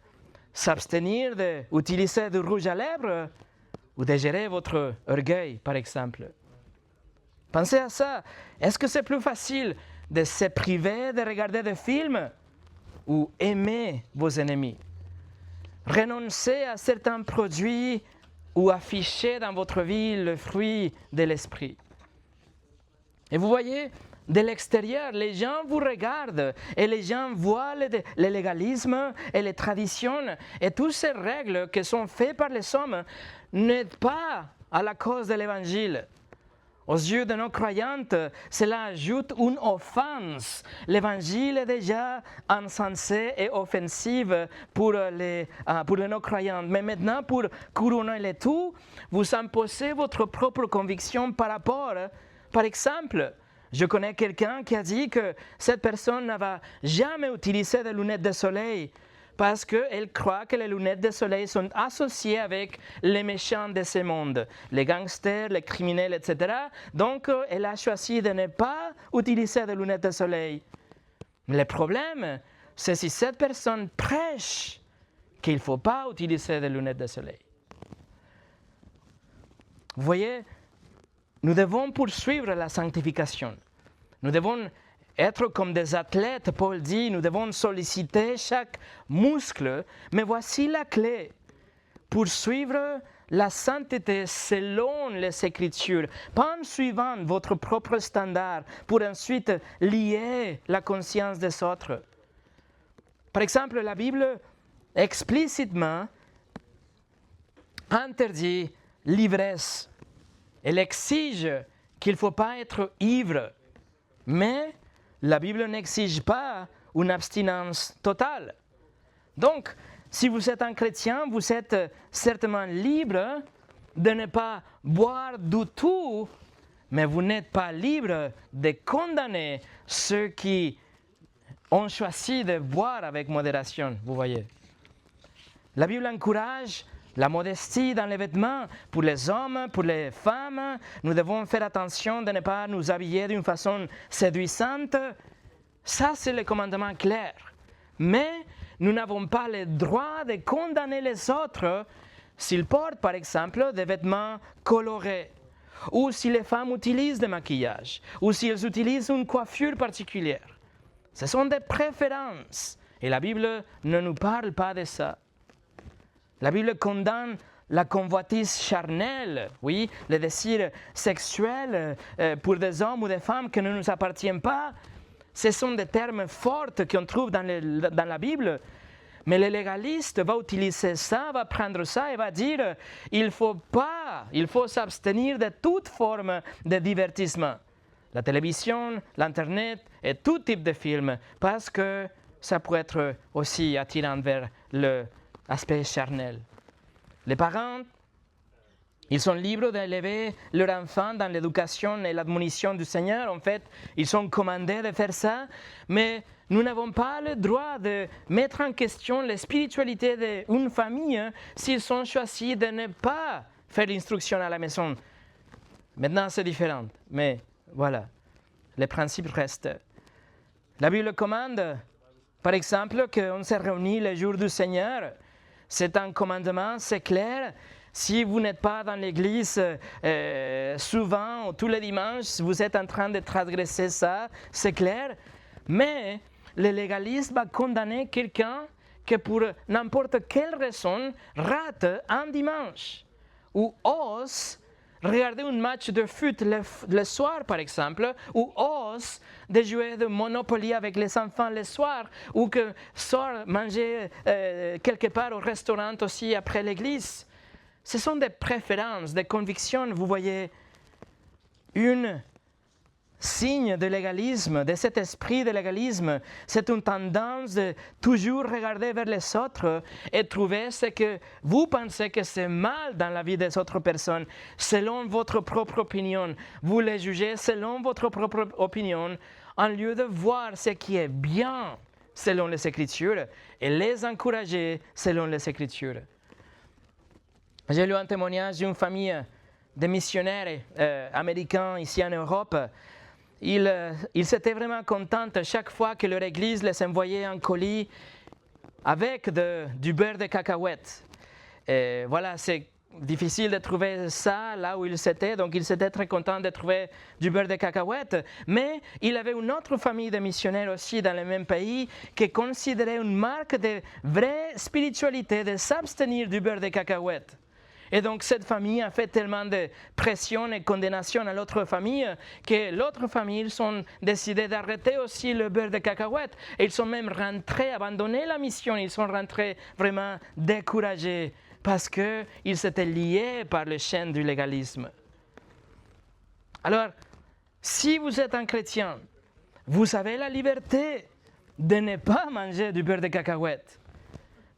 S'abstenir d'utiliser du rouge à lèvres ou de gérer votre orgueil, par exemple? Pensez à ça. Est-ce que c'est plus facile de se priver de regarder des films ou aimer vos ennemis? Renoncer à certains produits ou afficher dans votre vie le fruit de l'esprit. Et vous voyez, de l'extérieur, les gens vous regardent et les gens voient le légalisme et les traditions et toutes ces règles qui sont faites par les hommes n'aident pas à la cause de l'évangile. Aux yeux de nos croyantes, cela ajoute une offense. L'évangile est déjà insensé et offensif pour les non-croyantes. Mais maintenant, pour couronner le tout, vous imposez votre propre conviction par rapport. Par exemple, je connais quelqu'un qui a dit que cette personne ne va jamais utiliser de lunettes de soleil parce qu'elle croit que les lunettes de soleil sont associées avec les méchants de ce monde, les gangsters, les criminels, etc. Donc, elle a choisi de ne pas utiliser de lunettes de soleil. Le problème, c'est si cette personne prêche qu'il ne faut pas utiliser de lunettes de soleil. Vous voyez, nous devons poursuivre la sanctification. Nous devons être comme des athlètes, Paul dit, nous devons solliciter chaque muscle, mais voici la clé. Poursuivre la sainteté selon les Écritures, pas en suivant votre propre standard pour ensuite lier la conscience des autres. Par exemple, la Bible explicitement interdit l'ivresse. Elle exige qu'il ne faut pas être ivre, mais la Bible n'exige pas une abstinence totale. Donc, si vous êtes un chrétien, vous êtes certainement libre de ne pas boire du tout, mais vous n'êtes pas libre de condamner ceux qui ont choisi de boire avec modération, vous voyez. La Bible encourage la modestie dans les vêtements pour les hommes, pour les femmes. Nous devons faire attention de ne pas nous habiller d'une façon séduisante. Ça, c'est le commandement clair. Mais nous n'avons pas le droit de condamner les autres s'ils portent, par exemple, des vêtements colorés, ou si les femmes utilisent des maquillages, ou si elles utilisent une coiffure particulière. Ce sont des préférences. Et la Bible ne nous parle pas de ça. La Bible condamne la convoitise charnelle, oui, le désir sexuel pour des hommes ou des femmes qui ne nous appartiennent pas. Ce sont des termes forts qu'on trouve dans la Bible. Mais le légaliste va utiliser ça, va prendre ça et va dire il faut s'abstenir de toute forme de divertissement. La télévision, l'Internet et tout type de film, parce que ça peut être aussi attirant vers l'aspect charnel. Les parents, ils sont libres d'élever leur enfant dans l'éducation et l'admonition du Seigneur. En fait, ils sont commandés de faire ça, mais nous n'avons pas le droit de mettre en question la spiritualité d'une famille s'ils ont choisi de ne pas faire l'instruction à la maison. Maintenant, c'est différent, mais voilà, les principes restent. La Bible commande, par exemple, qu'on se réunit le jour du Seigneur. C'est un commandement, c'est clair. Si vous n'êtes pas dans l'église souvent, tous les dimanches, vous êtes en train de transgresser ça, c'est clair. Mais le légaliste va condamner quelqu'un qui, pour n'importe quelle raison, rate un dimanche ou ose regarder un match de foot le soir, par exemple, ou ose de jouer de Monopoly avec les enfants le soir, ou que sort manger quelque part au restaurant aussi après l'église. Ce sont des préférences, des convictions, vous voyez, un signe de légalisme, de cet esprit de légalisme. C'est une tendance de toujours regarder vers les autres et trouver ce que vous pensez que c'est mal dans la vie des autres personnes, selon votre propre opinion. Vous les jugez selon votre propre opinion, en lieu de voir ce qui est bien selon les Écritures et les encourager selon les Écritures. J'ai lu un témoignage d'une famille de missionnaires américains ici en Europe. Ils étaient vraiment contents chaque fois que leur église les envoyait un colis avec du beurre de cacahuète. Et voilà, c'est difficile de trouver ça là où ils étaient, donc ils étaient très contents de trouver du beurre de cacahuète. Mais il y avait une autre famille de missionnaires aussi dans le même pays qui considérait une marque de vraie spiritualité de s'abstenir du beurre de cacahuète. Et donc cette famille a fait tellement de pression et condamnation à l'autre famille que l'autre famille, ils ont décidé d'arrêter aussi le beurre de cacahuète. Et ils sont même rentrés, abandonné la mission, ils sont rentrés vraiment découragés parce qu'ils s'étaient liés par le chaîne du légalisme. Alors, si vous êtes un chrétien, vous avez la liberté de ne pas manger du beurre de cacahuète.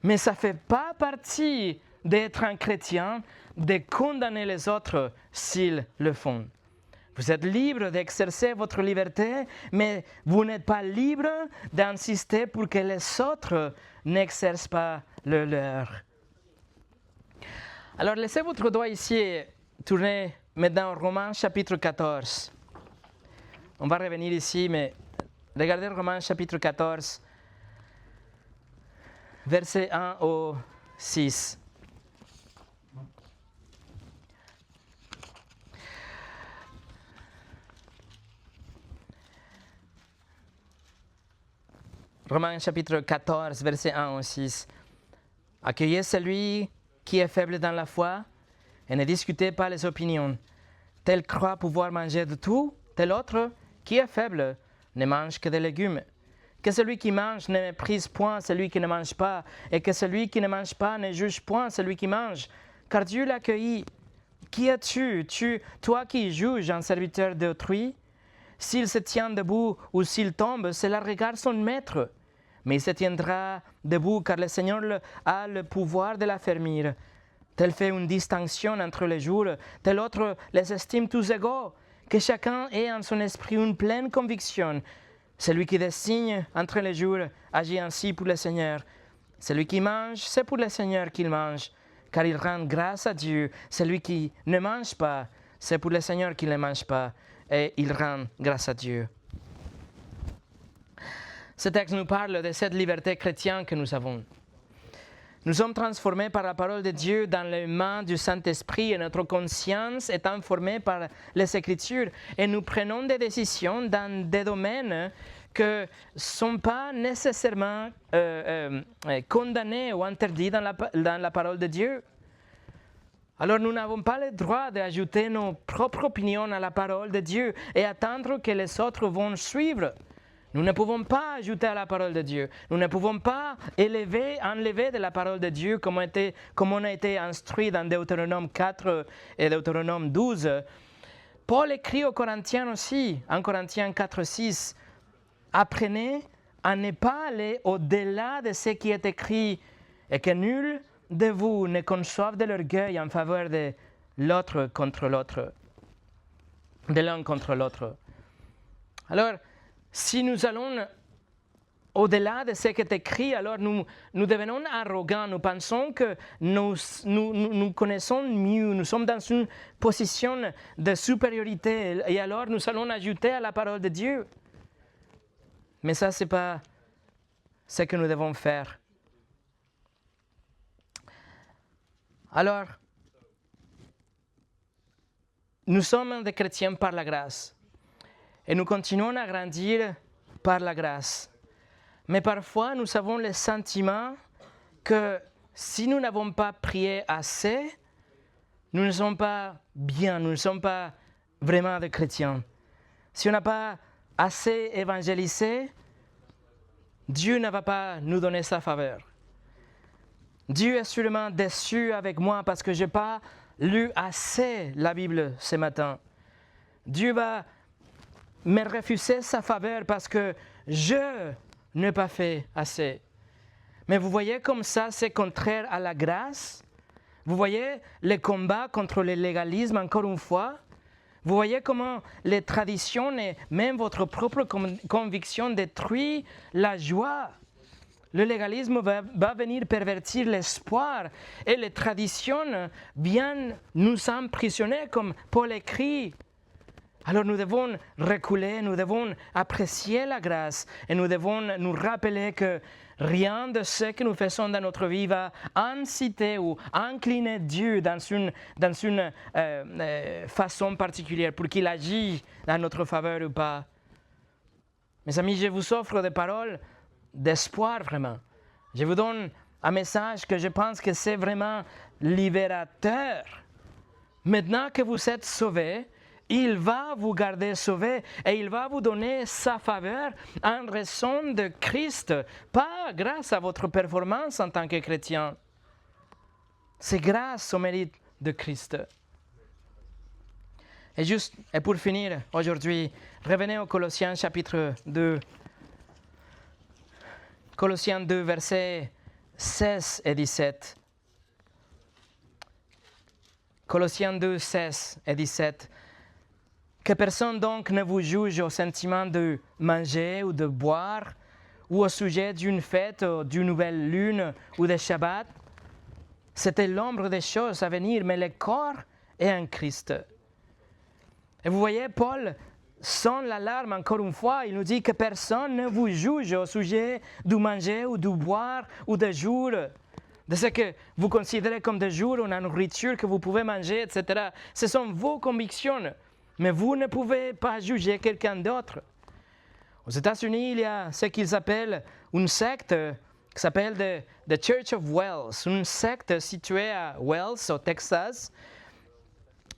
Mais ça ne fait pas partie d'être un chrétien, de condamner les autres s'ils le font. Vous êtes libre d'exercer votre liberté, mais vous n'êtes pas libre d'insister pour que les autres n'exercent pas le leur. Alors laissez votre doigt ici tourner maintenant au Romains chapitre 14. On va revenir ici, mais regardez Romains chapitre 14, versets 1 au 6. Romains chapitre 14, verset 1 au 6. Accueillez celui qui est faible dans la foi et ne discutez pas les opinions. Tel croit pouvoir manger de tout, tel autre, qui est faible, ne mange que des légumes. Que celui qui mange ne méprise point celui qui ne mange pas, et que celui qui ne mange pas ne juge point celui qui mange, car Dieu l'accueillit. Qui es-tu, toi qui juges un serviteur d'autrui? S'il se tient debout ou s'il tombe, cela regarde son maître. Mais il se tiendra debout car le Seigneur a le pouvoir de l'affermir. Tel fait une distinction entre les jours, tel autre les estime tous égaux. Que chacun ait en son esprit une pleine conviction. Celui qui désigne entre les jours agit ainsi pour le Seigneur. Celui qui mange, c'est pour le Seigneur qu'il mange, car il rend grâce à Dieu. Celui qui ne mange pas, c'est pour le Seigneur qu'il ne mange pas, et il rend grâce à Dieu. Ce texte nous parle de cette liberté chrétienne que nous avons. Nous sommes transformés par la parole de Dieu dans les mains du Saint-Esprit et notre conscience est informée par les Écritures. Et nous prenons des décisions dans des domaines que ne sont pas nécessairement condamnés ou interdits dans la parole de Dieu. Alors nous n'avons pas le droit d'ajouter nos propres opinions à la parole de Dieu et attendre que les autres vont suivre. Nous ne pouvons pas ajouter à la parole de Dieu. Nous ne pouvons pas enlever de la parole de Dieu comme on a été instruit dans Deutéronome 4 et Deutéronome 12. Paul écrit aux Corinthiens aussi, en Corinthiens 4, 6, « Apprenez à ne pas aller au-delà de ce qui est écrit et que nul de vous ne conçoive de l'orgueil en faveur de l'autre contre l'autre, de l'un contre l'autre. » Alors, si nous allons au-delà de ce qui est écrit, alors nous devenons arrogants, nous pensons que nous connaissons mieux, nous sommes dans une position de supériorité et alors nous allons ajouter à la parole de Dieu. Mais ça, ce n'est pas ce que nous devons faire. Alors, nous sommes des chrétiens par la grâce et nous continuons à grandir par la grâce. Mais parfois, nous avons le sentiment que si nous n'avons pas prié assez, nous ne sommes pas bien, nous ne sommes pas vraiment des chrétiens. Si on n'a pas assez évangélisé, Dieu ne va pas nous donner sa faveur. Dieu est sûrement déçu avec moi parce que je n'ai pas lu assez la Bible ce matin. Dieu va me refuser sa faveur parce que je n'ai pas fait assez. Mais vous voyez comme ça, c'est contraire à la grâce. Vous voyez le combat contre le légalisme, encore une fois. Vous voyez comment les traditions et même votre propre conviction détruisent la joie. Le légalisme va venir pervertir l'espoir et les traditions viennent nous emprisonner comme Paul écrit. Alors nous devons reculer, nous devons apprécier la grâce et nous devons nous rappeler que rien de ce que nous faisons dans notre vie va inciter ou incliner Dieu dans une façon particulière pour qu'il agisse dans notre faveur ou pas. Mes amis, je vous offre des paroles d'espoir vraiment. Je vous donne un message que je pense que c'est vraiment libérateur. Maintenant que vous êtes sauvés, il va vous garder sauvés et il va vous donner sa faveur en raison de Christ, pas grâce à votre performance en tant que chrétien. C'est grâce au mérite de Christ. Et pour finir aujourd'hui, revenez au Colossiens chapitre 2. Colossiens 2, versets 16 et 17. Colossiens 2, 16 et 17. Que personne donc ne vous juge au sentiment de manger ou de boire, ou au sujet d'une fête, ou d'une nouvelle lune, ou de Shabbat. C'était l'ombre des choses à venir, mais le corps est en Christ. Et vous voyez, Paul sonne l'alarme encore une fois. Il nous dit que personne ne vous juge au sujet du manger ou du boire ou des jours, de ce que vous considérez comme des jours ou la nourriture que vous pouvez manger, etc. Ce sont vos convictions. Mais vous ne pouvez pas juger quelqu'un d'autre. Aux États-Unis, il y a ce qu'ils appellent une secte qui s'appelle the Church of Wells, une secte située à Wells, au Texas.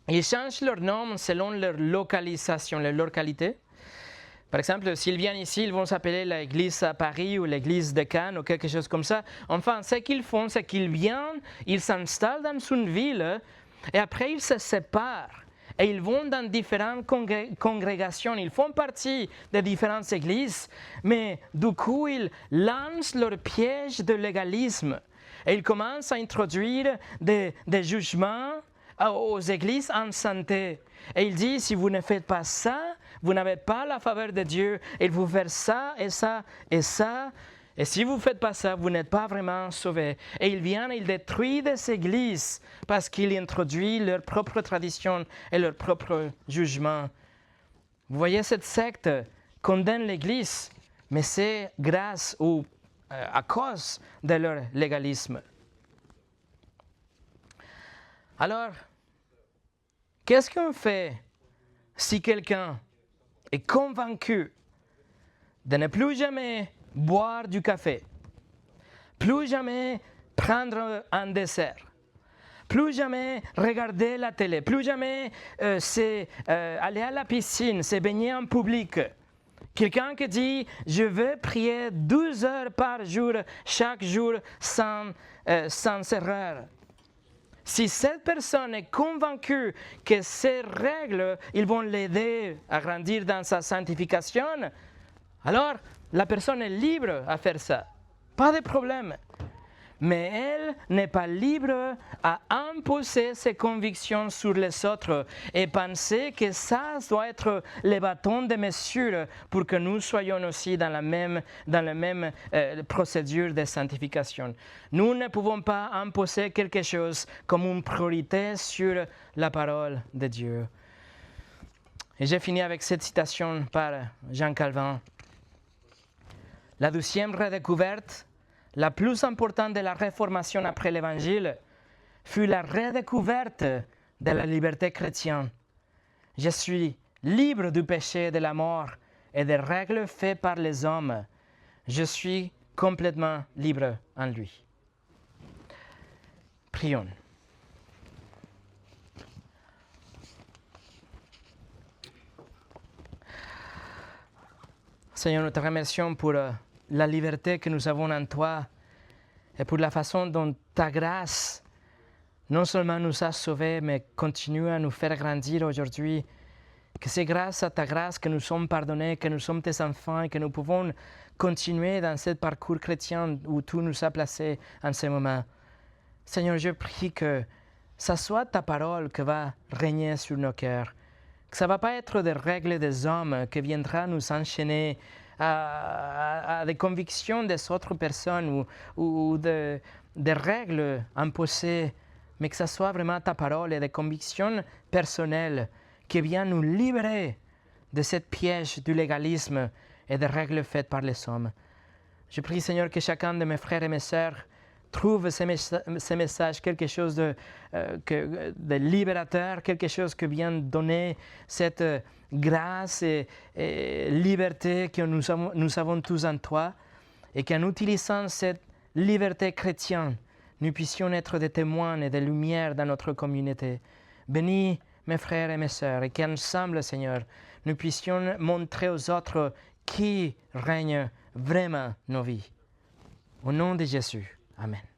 Ils changent leur nom selon leur localisation, leur localité. Par exemple, s'ils viennent ici, ils vont s'appeler l'église à Paris ou l'église de Cannes ou quelque chose comme ça. Enfin, ce qu'ils font, c'est qu'ils viennent, ils s'installent dans une ville et après ils se séparent. Et ils vont dans différentes congrégations, ils font partie de différentes églises, mais du coup, ils lancent leur piège de légalisme. Et ils commencent à introduire des jugements aux églises en santé. Et ils disent, si vous ne faites pas ça, vous n'avez pas la faveur de Dieu. Et vous faites ça et ça et ça. Et si vous ne faites pas ça, vous n'êtes pas vraiment sauvés. Et ils viennent, ils détruisent des églises parce qu'ils introduisent leur propre tradition et leur propre jugement. Vous voyez, cette secte condamne l'église, mais c'est grâce ou à cause de leur légalisme. Alors, qu'est-ce qu'on fait si quelqu'un est convaincu de ne plus jamais boire du café, plus jamais prendre un dessert, plus jamais regarder la télé, plus jamais aller à la piscine, se baigner en public. Quelqu'un qui dit « Je veux prier 12 heures par jour, chaque jour, sans erreur ». Si cette personne est convaincue que ces règles, ils vont l'aider à grandir dans sa sanctification, alors la personne est libre à faire ça. Pas de problème. Mais elle n'est pas libre à imposer ses convictions sur les autres et penser que ça doit être le bâton de mesure pour que nous soyons aussi dans la même procédure de sanctification. Nous ne pouvons pas imposer quelque chose comme une priorité sur la parole de Dieu. Et j'ai fini avec cette citation par Jean Calvin. La 12e redécouverte, la plus importante de la réformation après l'Évangile, fut la redécouverte de la liberté chrétienne. Je suis libre du péché et de la mort et des règles faites par les hommes. Je suis complètement libre en lui. Prions. Seigneur, nous te remercions pour la liberté que nous avons en toi et pour la façon dont ta grâce non seulement nous a sauvés, mais continue à nous faire grandir aujourd'hui. Que c'est grâce à ta grâce que nous sommes pardonnés, que nous sommes tes enfants et que nous pouvons continuer dans ce parcours chrétien où tu nous as placés en ce moment. Seigneur, je prie que ça soit ta parole qui va régner sur nos cœurs. Que ça ne va pas être des règles des hommes qui viendront nous enchaîner à des convictions des autres personnes ou des règles imposées, mais que ce soit vraiment ta parole et des convictions personnelles qui viennent nous libérer de ce piège du légalisme et des règles faites par les hommes. Je prie, Seigneur, que chacun de mes frères et mes sœurs trouve ces messages quelque chose de libérateur, quelque chose qui vient donner cette grâce et liberté que nous avons tous en toi, et qu'en utilisant cette liberté chrétienne, nous puissions être des témoins et des lumières dans notre communauté. Bénis mes frères et mes sœurs, et qu'ensemble, Seigneur, nous puissions montrer aux autres qui règne vraiment nos vies. Au nom de Jésus. Amen.